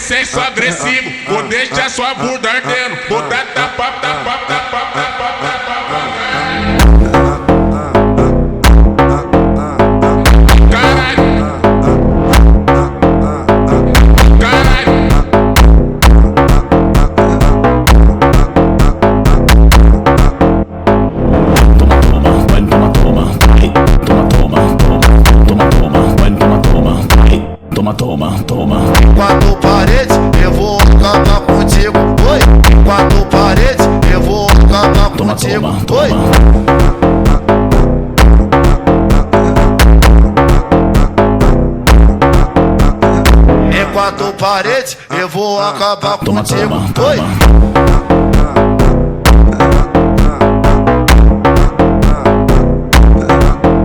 senso agressivo, vou deixar sua bunda ardendo, vou dar tapa, tapa, tapa, tapa, tapa. Caralho, caralho. Toma. Quatro paredes, eu vou acabar contigo. Oi, quatro paredes, eu vou acabar contigo. Oi. Em quatro paredes, eu vou acabar contigo. Oi.